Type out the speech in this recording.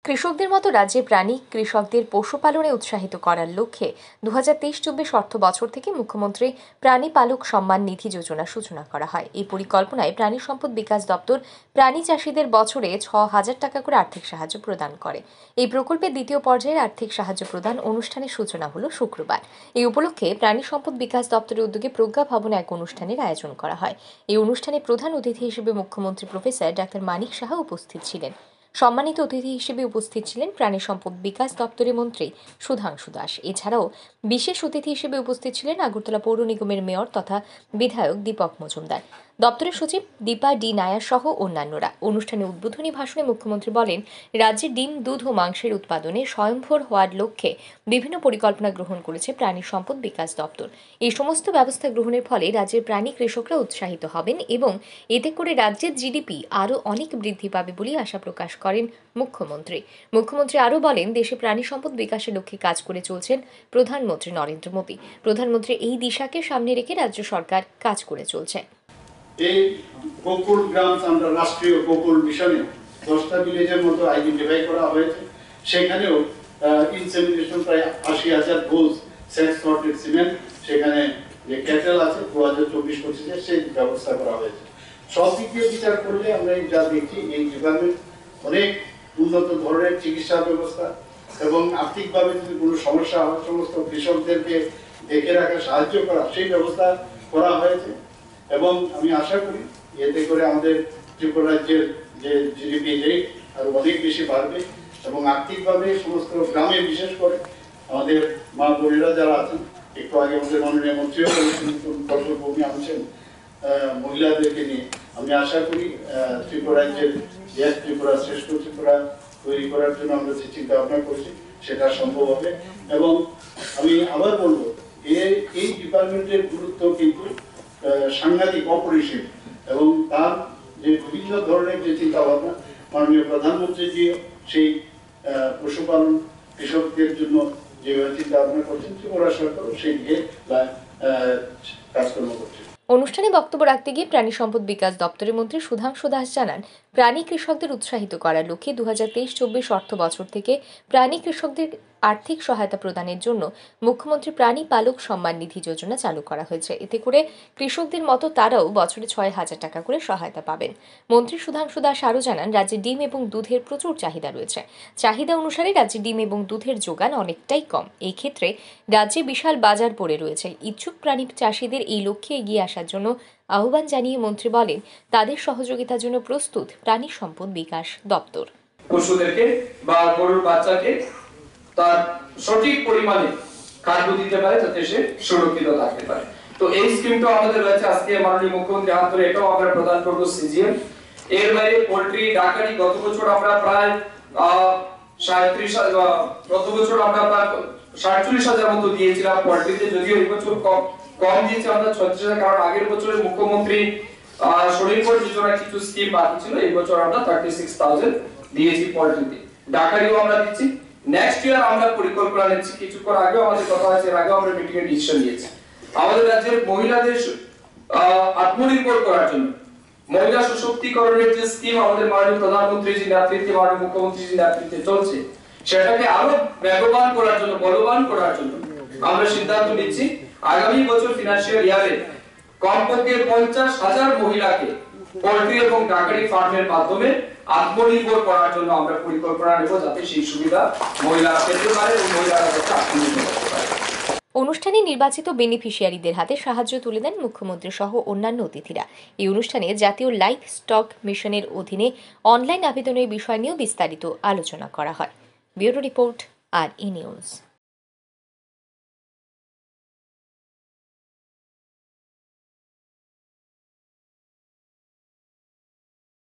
কৃষকদের মতো রাজ্যে প্রাণী কৃষকদের পশুপালনে উৎসাহিত করার লক্ষ্যে 2023-24 অর্থ বছর থেকে মুখ্যমন্ত্রী প্রাণী পালক সম্মান নিধি যোজনা সূচনা করা হয়। এই পরিকল্পনায় প্রাণী সম্পদ বিকাশ দপ্তর প্রাণী চাষীদের বছরে 6,000 টাকা করে আর্থিক সাহায্য প্রদান করে। এই প্রকল্পের দ্বিতীয় পর্যায়ের আর্থিক সাহায্য প্রদান অনুষ্ঠানের সূচনা হলো শুক্রবার। এই উপলক্ষে প্রাণী সম্পদ বিকাশ দপ্তরের উদ্যোগে প্রজ্ঞা ভবনে এক অনুষ্ঠানের আয়োজন করা হয়। এই অনুষ্ঠানে প্রধান অতিথি হিসেবে মুখ্যমন্ত্রী প্রফেসর ডাক্তার মানিক সাহা উপস্থিত ছিলেন। সম্মানিত অতিথি হিসেবে উপস্থিত ছিলেন প্রাণী সম্পদ বিকাশ দপ্তরের মন্ত্রী সুধাংশু দাস। এছাড়াও বিশেষ অতিথি হিসেবে উপস্থিত ছিলেন আগরতলা পৌর নিগমের মেয়র তথা বিধায়ক দীপক মজুমদার, দপ্তরের সচিব দীপা ডি নায়ার সহ অন্যান্যরা। অনুষ্ঠানে উদ্বোধনী ভাষণে মুখ্যমন্ত্রী বলেন, রাজ্যে ডিম, দুধ ও মাংসের উৎপাদনে স্বয়ংভর হওয়ার লক্ষ্যে বিভিন্ন পরিকল্পনা গ্রহণ করেছে প্রাণী সম্পদ বিকাশ দপ্তর। এই সমস্ত ব্যবস্থা গ্রহণের ফলে রাজ্যের প্রাণী কৃষকরা উৎসাহিত হবেন এবং এতে করে রাজ্যের জিডিপি আরও অনেক বৃদ্ধি পাবে বলে আশা প্রকাশ করেন মুখ্যমন্ত্রী। মুখ্যমন্ত্রী আরও বলেন, দেশে প্রাণী সম্পদ বিকাশের লক্ষ্যে কাজ করে চলছেন প্রধানমন্ত্রী নরেন্দ্র মোদী। প্রধানমন্ত্রী এই দিশাকে সামনে রেখে রাজ্য সরকার কাজ করে চলছে। এই গোকুল গ্রাম আমরা রাষ্ট্রীয় গোকুল মিশনে 10টা ভিলেজের মতো আইডেন্টিফাই করা হয়েছে। সেখানেও ইনসেমিনেশন প্রায় 80,000 ডোজ সেক্স সর্টেড সিমেন্ট, সেখানে যে ক্যাটেল আছে 2024-25-এ সেই ব্যবস্থা করা হয়েছে। সব দিক দিয়ে বিচার করলে আমরা যা দেখি, এই ডিপার্টমেন্ট অনেক উন্নত ধরনের চিকিৎসা ব্যবস্থা এবং আর্থিকভাবে যদি কোনো সমস্যা হয় সমস্ত কৃষকদেরকে দেখে রাখা, সাহায্য করা, সেই ব্যবস্থা করা হয়েছে। এবং আমি আশা করি এতে করে আমাদের ত্রিপুরা রাজ্যের যে জিডিপি রেট আরো অনেক বেশি বাড়বে এবং আর্থিকভাবে সমস্ত গ্রামে, বিশেষ করে আমাদের মা বোনেরা যারা আছেন, একটু আগে আমাদের মাননীয় মন্ত্রীও ভূমি আনছেন মহিলাদেরকে নিয়ে, আমি আশা করি ত্রিপুরা রাজ্যের এক ত্রিপুরা শ্রেষ্ঠ ত্রিপুরা তৈরি করার জন্য আমরা যে চিন্তা ভাবনা করছি সেটা সম্ভব হবে। এবং আমি আবার বলবো, এই ডিপার্টমেন্টের গুরুত্ব কিন্তু সাংঘাতিক, অপরিসীম এবং তার যে বিভিন্ন ধরনের যে চিন্তা ভাবনা মাননীয় প্রধানমন্ত্রী জি সেই পশুপালন কৃষকদের জন্য যেভাবে চিন্তা ভাবনা করছেন, ত্রিপুরা সরকার সেই দিকে কাজকর্ম করছে। অনুষ্ঠানে বক্তব্য রাখতে গিয়ে প্রাণী সম্পদ বিকাশ দপ্তরের মন্ত্রী সুধাংশু দাস জানান, প্রাণী কৃষকদের উৎসাহিত করার লক্ষ্যে 2023-24 অর্থ বছর থেকে প্রাণী কৃষকদের আর্থিক সহায়তা প্রদানের জন্য মুখ্যমন্ত্রী প্রাণী পালক সম্মান নিধি যোজনা চালু করা হয়েছে। এতে করে কৃষকদের মতো তারাও বছরে 6,000 টাকা করে সহায়তা পাবেন। মন্ত্রী সুধাংশু দাস আরও জানান, রাজ্যে ডিম এবং দুধের প্রচুর চাহিদা রয়েছে। চাহিদা অনুসারে রাজ্যে ডিম এবং দুধের যোগান অনেকটাই কম। এই ক্ষেত্রে রাজ্যে বিশাল বাজার পড়ে রয়েছে। ইচ্ছুক প্রাণী চাষীদের এই লক্ষ্যে এগিয়ে আসার জন্য আহ্বান জানিয়ে মন্ত্রী বলেন, তাদের সহযোগিতার জন্য প্রস্তুত প্রাণী সম্পদ বিকাশ দপ্তর। পশুদেরকে বা গরুর বাচ্চাকে তার সঠিক পরিমাণে খাদ্য দিতে পারে যাতে সে সুরক্ষিত থাকতে পারে। তো এই স্কিমটা আমাদের রয়েছে। আজকে মাননীয় মুখ্যমন্ত্রী হাত ধরে এটাও আমরা প্রদান করব সিজিএম। এর বাইরে পোল্ট্রি, ডাকারি গত বছর আমরা প্রায় 47,000 মতো দিয়েছিলাম পোল্ট্রিতে, যদিও এই বছর কম দিয়েছি আমরা 36,000, কারণ আগের বছরে মুখ্যমন্ত্রী স্বনির্ভর যোজনার কিছু স্কিম বাকি ছিল। এই বছর আমরা 36,000 দিয়েছি পোল্ট্রিতে। ডাকারিও আমরা দিচ্ছি। নেক্সট ইয়ার আমরা পরিকল্পনা নিচ্ছি, কিছুক্ষণ আগেও আমাদের কথা হয়েছে, এর আগেও আমরা মিটিং এ ডিসিশন নিয়েছি আমাদের রাজ্যের মহিলাদের আত্মনির্ভর করার জন্য মহিলা সশক্তিকরণের যে স্কিম আমাদের মাননীয় প্রধানমন্ত্রীজির নেতৃত্বে, মাননীয় মুখ্যমন্ত্রীজির নেতৃত্বে চলছে, সেটাকে আরো বেগবান করার জন্য, বলবান করার জন্য আমরা সিদ্ধান্ত নিচ্ছি আগামী বছর ফিনান্সিয়াল ইয়ারে কমপক্ষে 50,000 মহিলাকে পোল্ট্রি এবং ডাকারি ফার্মের মাধ্যমে আত্মনির্ভর করার জন্য আমরা পরিকল্পনা নেব, যাতে সেই সুবিধা মহিলারা পেতে পারে এবং মহিলারা যাতে আত্মনির্ভর হতে পারে। অনুষ্ঠানে নির্বাচিত বেনিফিশিয়ারিদের হাতে সাহায্য তুলে দেন মুখ্যমন্ত্রী সহ অন্যান্য অতিথিরা। এই অনুষ্ঠানে জাতীয় লাইভ স্টক মিশনের অধীনে অনলাইন আবেদনের বিষয় নিয়েও বিস্তারিত আলোচনা করা হয়। ব্যুরো রিপোর্ট, আর ই নিউজ।